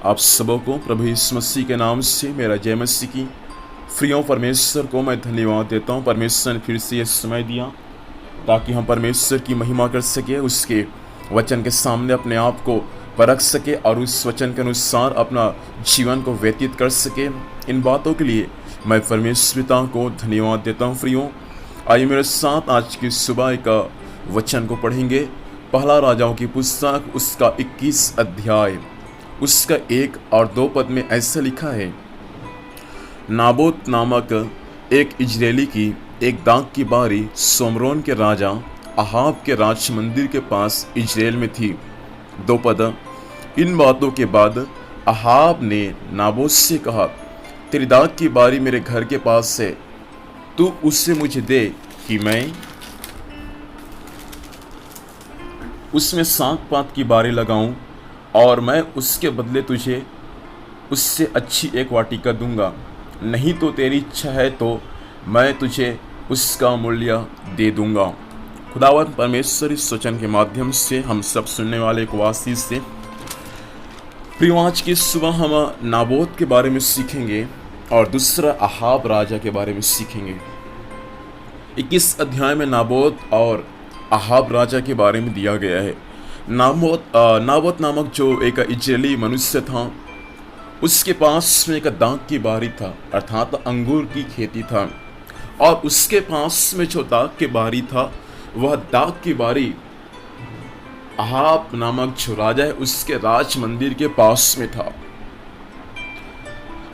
आप सबों को प्रभु यीशु मसीह के नाम से मेरा जय मसीह की। प्रियों, परमेश्वर को मैं धन्यवाद देता हूँ। परमेश्वर ने फिर से ये समय दिया ताकि हम परमेश्वर की महिमा कर सके, उसके वचन के सामने अपने आप को परख सके और उस वचन के अनुसार अपना जीवन को व्यतीत कर सके। इन बातों के लिए मैं परमेश्वर पिता को धन्यवाद देता हूँ। प्रियों, आइए मेरे साथ आज की सुबह का वचन को पढ़ेंगे। पहला राजाओं की पुस्तक उसका 21 अध्याय उसका 1 और 2 पद में ऐसा लिखा है। नाबोत नामक एक इजरायली की एक दाख की बारी सोमरोन के राजा अहाब के राज मंदिर के पास इजराइल में थी। 2 पद। इन बातों के बाद अहाब ने नाबोत से कहा, तेरी दाख की बारी मेरे घर के पास है, तू उससे मुझे दे कि मैं उसमें साग पात की बारी लगाऊं और मैं उसके बदले तुझे उससे अच्छी एक वाटिका दूंगा। नहीं तो तेरी इच्छा है तो मैं तुझे उसका मूल्य दे दूंगा। खुदावंद परमेश्वर इस वचन के माध्यम से हम सब सुनने वाले को आशीष से। प्रिय, आज की सुबह हम नाबोत के बारे में सीखेंगे और दूसरा अहाब राजा के बारे में सीखेंगे। 21 अध्याय में नाबोत और अहाब राजा के बारे में दिया गया है। नाबोत नामक जो एक इजरायली मनुष्य था, उसके पास में एक दाख की बारी था, अर्थात अंगूर की खेती था। और उसके पास में जो दाख की बारी था, वह दाख की बारी अहाब नामक जो राजा है उसके राज मंदिर के पास में था।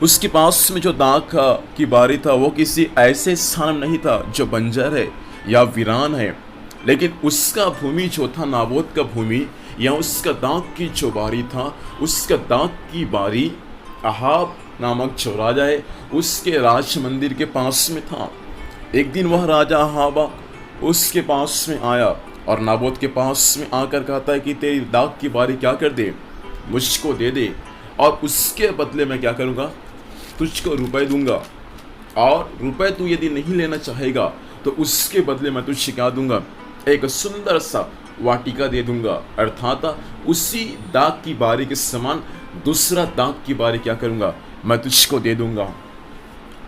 उसके पास में जो दाख की बारी था वो किसी ऐसे स्थान में नहीं था जो बंजर है या वीरान है, लेकिन उसका भूमि जो था, नाबोत का भूमि या उसका दाख की जो बारी था, उसका दाख की बारी अहाब नामक जो राजा है उसके राज मंदिर के पास में था। एक दिन वह राजा अहाब उसके पास में आया और नाबोत के पास में आकर कहता है कि तेरी दाख की बारी क्या कर दे, मुझको दे दे, और उसके बदले मैं क्या करूँगा, तुझको रुपए दूंगा, और रुपए तू यदि नहीं लेना चाहेगा तो उसके बदले मैं तुझे क्या दूंगा, एक सुंदर सा वाटिका दे दूंगा। अर्थात उसी दाख की बारी के समान दूसरा दाख की बारी क्या करूंगा, मैं तुझको दे दूंगा।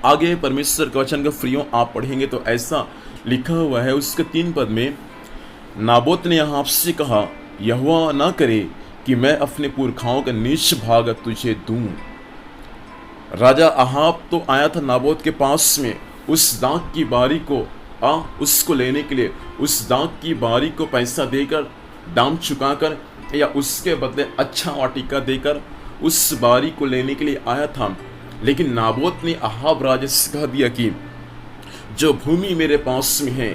आगे परमेश्वर के वचन का प्रियों आप पढ़ेंगे तो ऐसा लिखा हुआ है उसके 3 पद में, नाबोत ने अहाब से कहा, यहोवा ना करे कि मैं अपने पुरखाओं का नीच भाग तुझे दूं। राजा अहाब तो आया था नाबोत के पास में उस दाख की बारी को उसको लेने के लिए, उस दाख की बारी को पैसा देकर, दाम चुकाकर या उसके बदले अच्छा वाटिका देकर उस बारी को लेने के लिए आया था। लेकिन नाबोत ने अहाब राजा से कह दिया कि जो भूमि मेरे पास में है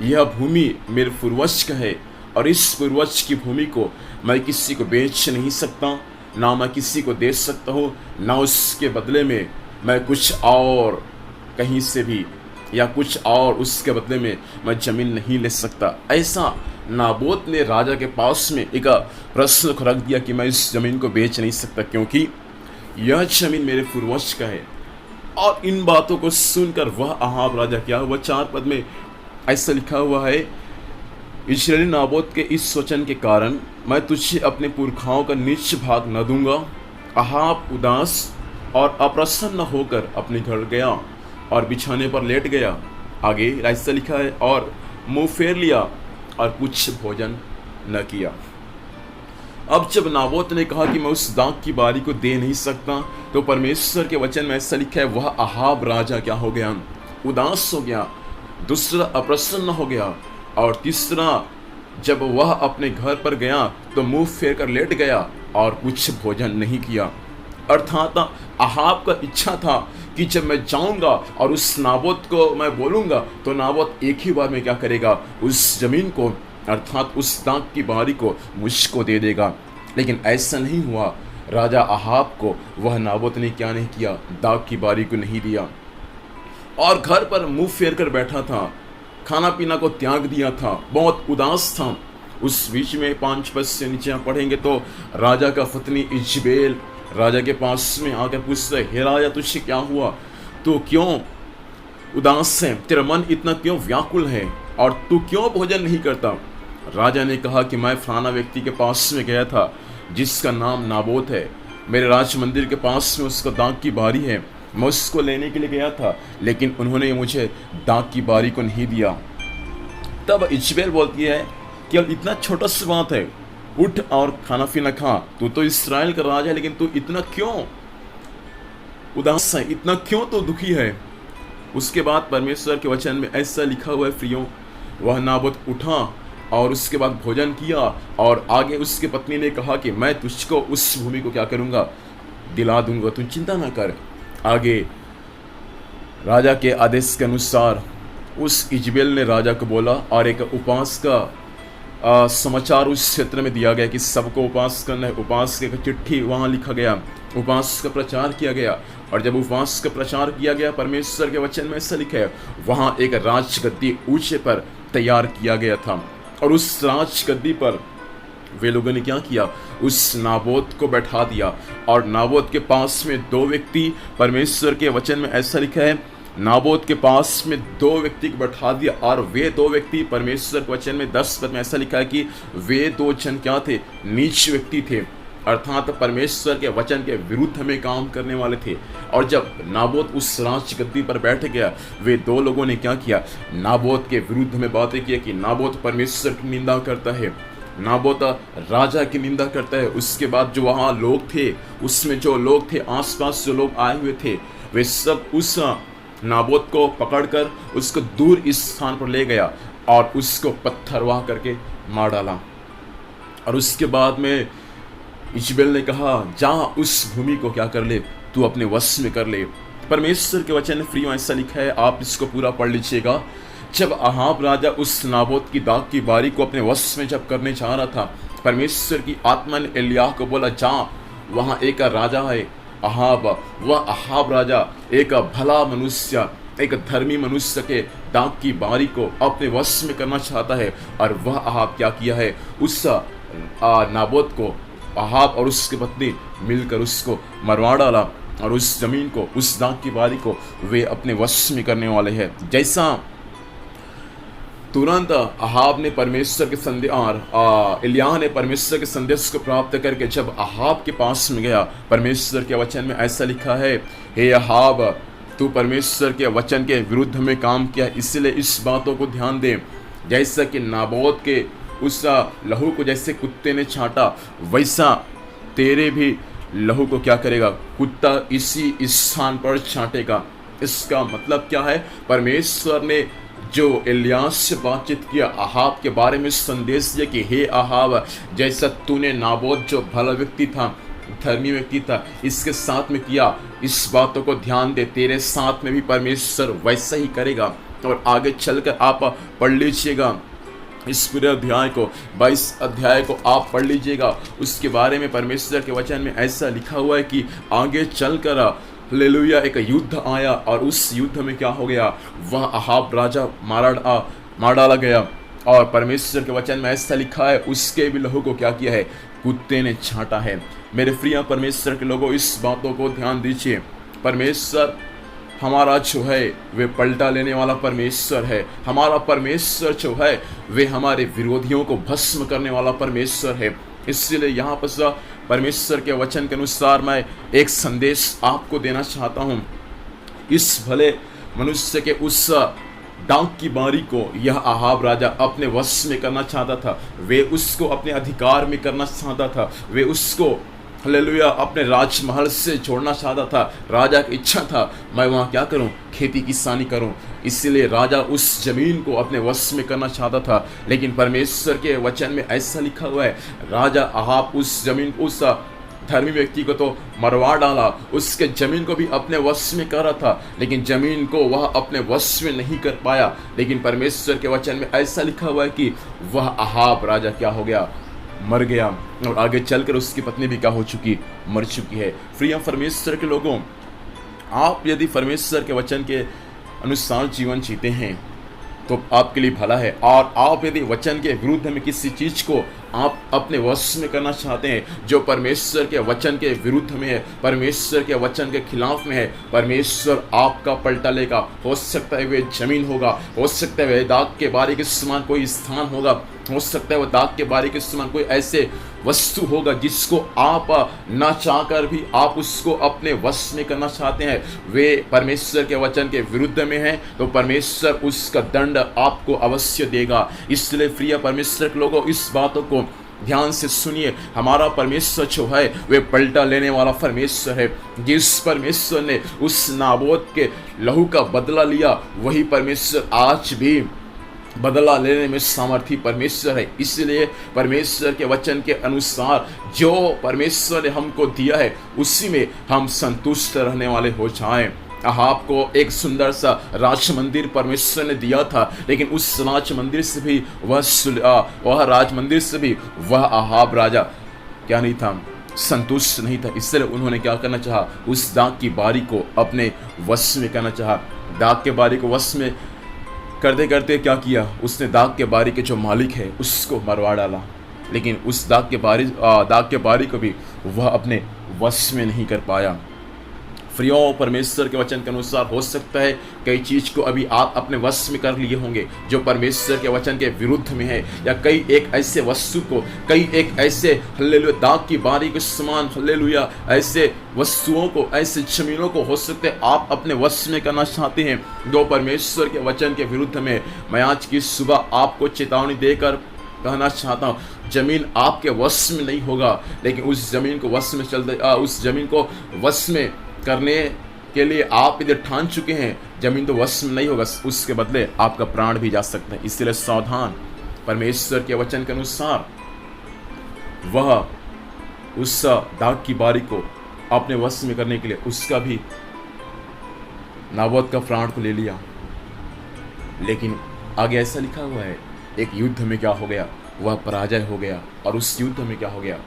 यह भूमि मेरे पूर्वज का है, और इस पूर्वज की भूमि को मैं किसी को बेच नहीं सकता, ना मैं किसी को दे सकता हूँ, ना उसके बदले में मैं कुछ और कहीं से भी या कुछ और उसके बदले में मैं जमीन नहीं ले सकता। ऐसा नाबोत ने राजा के पास में एक प्रश्न रख दिया कि मैं इस जमीन को बेच नहीं सकता, क्योंकि यह जमीन मेरे पूर्वज का है। और इन बातों को सुनकर वह अहाब राजा क्या हुआ, 4 पद में ऐसा लिखा हुआ है, इजरायली नाबोत के इस वचन के कारण मैं तुझे अपने पुरखाओं का नीच भाग न दूंगा। अहाब उदास और अप्रसन्न होकर अपने घर गया और बिछाने पर लेट गया। आगे ऐसा लिखा है, और मुंह फेर लिया और कुछ भोजन न किया। अब जब नाबोत ने कहा कि मैं उस दाख की बारी को दे नहीं सकता, तो परमेश्वर के वचन में ऐसा लिखा है, वह अहाब राजा क्या हो गया, उदास हो गया, दूसरा अप्रसन्न हो गया, और तीसरा जब वह अपने घर पर गया तो मुंह फेर कर लेट गया और कुछ भोजन नहीं किया। अर्थात अहाब का इच्छा था कि जब मैं जाऊंगा और उस नाबोत को मैं बोलूंगा तो नाबोत एक ही बार में क्या करेगा, उस जमीन को अर्थात उस दाख की बारी को मुझको दे देगा। लेकिन ऐसा नहीं हुआ। राजा अहाब को वह नाबोत ने क्या नहीं किया, दाख की बारी को नहीं दिया, और घर पर मुंह फेर कर बैठा था, खाना पीना को त्याग दिया था, बहुत उदास था। उस बीच में 5 पद से नीचे पढ़ेंगे तो राजा का पत्नी इजबेल राजा के पास में आकर पूछते, हे राजा तुझे क्या हुआ, तू क्यों उदास है, तेरा मन इतना क्यों व्याकुल है, और तू क्यों भोजन नहीं करता। राजा ने कहा कि मैं फलाना व्यक्ति के पास में गया था जिसका नाम नाबोत है, मेरे राज मंदिर के पास में उसका दाग की बारी है, मैं उसको लेने के लिए गया था, लेकिन उन्होंने मुझे दाग की बारी को नहीं दिया। तब इजबेल बोलती है कि अब इतना छोटा सी बात है, उठ और खाना पीना खा, तू तो इस्राएल का राजा है, लेकिन तू इतना क्यों उदास है, इतना क्यों तो दुखी है। उसके बाद परमेश्वर के वचन में ऐसा लिखा हुआ है प्रियो, वह नाबोत उठा और उसके बाद भोजन किया, और आगे उसकी पत्नी ने कहा कि मैं तुझको उस भूमि को क्या करूंगा, दिला दूंगा, तू चिंता ना कर। आगे राजा के आदेश के अनुसार उस इजबेल ने राजा को बोला, और एक उपवास का समाचार उस क्षेत्र में दिया गया कि सबको उपवास करना है। उपवास की चिट्ठी वहाँ लिखा गया, उपवास का प्रचार किया गया, और जब उपवास का प्रचार किया गया, परमेश्वर के वचन में ऐसा लिखा है, वहाँ एक राजगद्दी ऊंचे पर तैयार किया गया था, और उस राजगद्दी पर वे लोगों ने क्या किया, उस नाबोत को बैठा दिया। और नाबोत के पास में दो व्यक्ति, परमेश्वर के वचन में ऐसा लिखा है, नाबोत के पास में दो व्यक्ति को बैठा दिया, और वे दो व्यक्ति, परमेश्वर के वचन में 10 पद में ऐसा लिखा है कि वे दो जन क्या थे, नीच व्यक्ति थे, अर्थात परमेश्वर के वचन के विरुद्ध में काम करने वाले थे। और जब नाबोत उस राजगद्दी पर बैठ गया, वे दो लोगों ने क्या किया, नाबोत के विरुद्ध में बातें की कि नाबोत परमेश्वर की निंदा करता है, नाबोत राजा की निंदा करता है। उसके बाद जो वहाँ लोग थे, उसमें जो लोग थे, आसपास जो लोग आए हुए थे, वे सब उस नाबोत को पकड़कर उसको दूर इस स्थान पर ले गया और उसको पत्थरवाह करके मार डाला। और उसके बाद में इजबेल ने कहा, जा उस भूमि को क्या कर ले, तू अपने वश में कर ले। परमेश्वर के वचन में फ्री ऐसा लिखा है, आप इसको पूरा पढ़ लीजिएगा। जब अहाब राजा उस नाबोत की दाग की बारी को अपने वश में जब करने जा रहा था, परमेश्वर की आत्मा ने एलिय्याह को बोला, जा वहाँ एक राजा है अहाब, वह अहाब राजा एक भला मनुष्य, एक धर्मी मनुष्य के दाग की बारी को अपने वश में करना चाहता है। और वह अहाब क्या किया है, उस नाबोत को अहाब और उसकी पत्नी मिलकर उसको मरवा डाला, और उस जमीन को, उस दाग की बारी को वे अपने वश में करने वाले हैं। जैसा तुरंत अहाब ने परमेश्वर के संदेश, एलिय्याह ने परमेश्वर के संदेश को प्राप्त करके जब अहाब के पास में गया, परमेश्वर के वचन में ऐसा लिखा है, हे अहाब, तू परमेश्वर के वचन के विरुद्ध में काम किया, इसलिए इस बातों को ध्यान दे, जैसा कि नाबोत के उस लहू को जैसे कुत्ते ने छांटा, वैसा तेरे भी लहू को क्या करेगा, कुत्ता इसी स्थान पर छांटेगा। इसका मतलब क्या है, परमेश्वर ने जो एलिय्याह से बातचीत किया, अहाब के बारे में संदेश दिया कि हे अहाब, जैसा तूने नाबोत जो भला व्यक्ति था, धर्मी व्यक्ति था, इसके साथ में किया, इस बातों को ध्यान दे, तेरे साथ में भी परमेश्वर वैसा ही करेगा। और आगे चलकर आप पढ़ लीजिएगा इस पूरे अध्याय को, 22 अध्याय को आप पढ़ लीजिएगा। उसके बारे में परमेश्वर के वचन में ऐसा लिखा हुआ है कि आगे चलकर हालेलुया एक युद्ध आया, और उस युद्ध में क्या हो गया, वह अहाब राजा मार डाला गया। और परमेश्वर के वचन में ऐसा लिखा है, उसके भी लहू को क्या किया है, कुत्ते ने छांटा है। मेरे प्रिय परमेश्वर के लोगों, इस बातों को ध्यान दीजिए। परमेश्वर हमारा जो है वे पलटा लेने वाला परमेश्वर है। हमारा परमेश्वर जो है वे हमारे विरोधियों को भस्म करने वाला परमेश्वर है। इसलिए यहाँ पर परमेश्वर के वचन के अनुसार मैं एक संदेश आपको देना चाहता हूँ। इस भले मनुष्य के उस दाग की बारी को यह अहाब राजा अपने वश में करना चाहता था, वे उसको अपने अधिकार में करना चाहता था, वे उसको हालेलुया अपने राजमहल से छोड़ना चाहता था। राजा की इच्छा था मैं वहाँ क्या करूँ, खेती किसानी करूँ, इसलिए राजा उस जमीन को अपने वश में करना चाहता था। लेकिन परमेश्वर के वचन में ऐसा लिखा हुआ है, राजा अहाब उस जमीन, उस धर्मी व्यक्ति को तो मरवा डाला, उसके जमीन को भी अपने वश में कर रहा था, लेकिन जमीन को वह अपने वश में नहीं कर पाया। लेकिन परमेश्वर के वचन में ऐसा लिखा हुआ है कि वह अहाब राजा क्या हो गया, मर गया, और आगे चलकर उसकी पत्नी भी क्या हो चुकी, मर चुकी है। प्रिय परमेश्वर के लोगों, आप यदि परमेश्वर के वचन के अनुसार जीवन जीते हैं तो आपके लिए भला है, और आप यदि वचन के विरुद्ध में किसी चीज को आप अपने वश में करना चाहते हैं जो परमेश्वर के वचन के विरुद्ध में है, परमेश्वर के वचन के खिलाफ में है, परमेश्वर आपका पलटा लेगा। हो सकता है वे जमीन होगा, हो सकता है वह दाग के बारी के समान कोई स्थान होगा, हो सकता है वह दाग के बारी के समान कोई ऐसे वस्तु होगा जिसको आप ना चाहकर भी आप उसको अपने वश में करना चाहते हैं, वे परमेश्वर के वचन के विरुद्ध में है, तो परमेश्वर उसका दंड आपको अवश्य देगा। इसलिए प्रिय परमेश्वर के लोगों, इस बातों को ध्यान से सुनिए। हमारा परमेश्वर जो है वे पलटा लेने वाला परमेश्वर है। जिस परमेश्वर ने उस नाबोत के लहू का बदला लिया, वही परमेश्वर आज भी बदला लेने में सामर्थी परमेश्वर है। इसलिए परमेश्वर के वचन के अनुसार जो परमेश्वर ने हमको दिया है उसी में हम संतुष्ट रहने वाले हो जाएं। अहाब को एक सुंदर सा राज मंदिर परमेश्वर ने दिया था, लेकिन उस राज मंदिर से भी वह राज मंदिर से भी वह अहाब राजा क्या नहीं था, संतुष्ट नहीं था। इसलिए उन्होंने क्या करना चाहा, उस दाग की बारी को अपने वश में करना चाहा। दाग के बारी को वश में करते करते क्या किया, उसने दाग के बारी के जो मालिक है उसको मरवा डाला, लेकिन उस दाग के बारी को भी वह अपने वश में नहीं कर पाया। प्रियो, परमेश्वर के वचन के अनुसार हो सकता है कई चीज को अभी आप अपने वश में कर लिए होंगे जो परमेश्वर के वचन के विरुद्ध में है, या कई एक ऐसे वस्तु को, कई एक ऐसे हल्लेलुया दाग की बारी के समान हल्लेलुया ऐसे वस्तुओं को, ऐसे जमीनों को हो सकते है आप अपने वश में करना चाहते हैं जो परमेश्वर के वचन के विरुद्ध में। मैं आज की सुबह आपको चेतावनी देकर कहना चाहता हूँ, जमीन आपके वश में नहीं होगा, लेकिन उस जमीन को वश में उस जमीन को वश में करने के लिए आप इधर ठान चुके हैं, जमीन तो वश में नहीं होगा, उसके बदले आपका प्राण भी जा सकता है। इसलिए सावधान। परमेश्वर के वचन के अनुसार वह उस दाग की बारी को अपने वश में करने के लिए उसका भी नाबोत का प्राण को ले लिया। लेकिन आगे ऐसा लिखा हुआ है, एक युद्ध में क्या हो गया, वह पराजय हो गया, और उस युद्ध में क्या हो गया,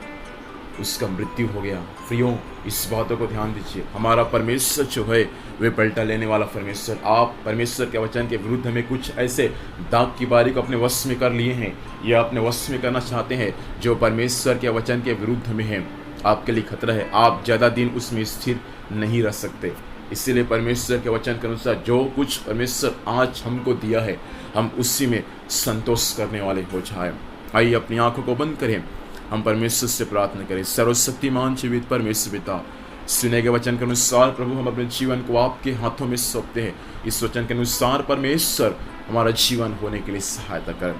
उसका मृत्यु हो गया। प्रियो, इस बातों को ध्यान दीजिए। हमारा परमेश्वर जो है वे पलटा लेने वाला परमेश्वर। आप परमेश्वर के वचन के विरुद्ध में कुछ ऐसे दाग की बारी को अपने वश में कर लिए हैं या अपने वश में करना चाहते हैं जो परमेश्वर के वचन के विरुद्ध में है, आपके लिए खतरा है। आप ज़्यादा दिन उसमें स्थिर नहीं रह सकते। इसीलिए परमेश्वर के वचन के अनुसार जो कुछ परमेश्वर आज हमको दिया है, हम उसी में संतोष करने वाले हो जाए। आइए अपनी आंखों को बंद करें, हम परमेश्वर से प्रार्थना करें। सर्वशक्तिमान जीवित परमेश्वर पिता, सुने के वचन के अनुसार प्रभु हम अपने जीवन को आपके हाथों में सौंपते हैं। इस वचन के अनुसार परमेश्वर हमारा जीवन होने के लिए सहायता करें।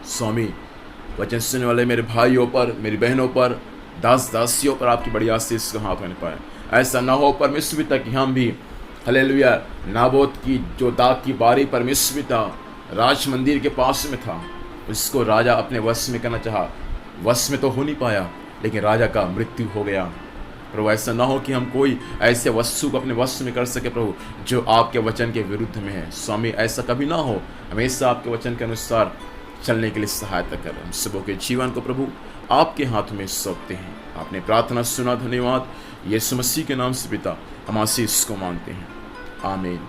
स्वामी, वचन सुनने वाले मेरे भाइयों पर, मेरी बहनों पर, दास दासियों पर आपकी बड़ी आशीष का हाथ होने पाए। ऐसा ना हो परमेश्वर पिता कि हम भी हालेलुया नाबोत की जो दाग की बारी परमेश्वर पिता राज मंदिर के पास में था, उसको राजा अपने वश में करना चाहा, वश में तो हो नहीं पाया, लेकिन राजा का मृत्यु हो गया। प्रभु, ऐसा ना हो कि हम कोई ऐसे वस्तु को अपने वश में कर सके प्रभु जो आपके वचन के विरुद्ध में है। स्वामी, ऐसा कभी ना हो, हमेशा आपके वचन के अनुसार चलने के लिए सहायता करें। हम सबों के जीवन को प्रभु आपके हाथ में सौंपते हैं। आपने प्रार्थना सुना, धन्यवाद। यीशु मसीह के नाम से पिता हम आशीष को मांगते हैं, आमीन।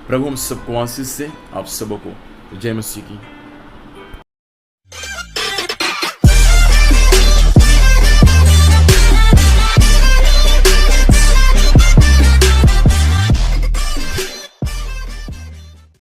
प्रभु हम सबको आशीष से, आप सबों को जय मसीह की।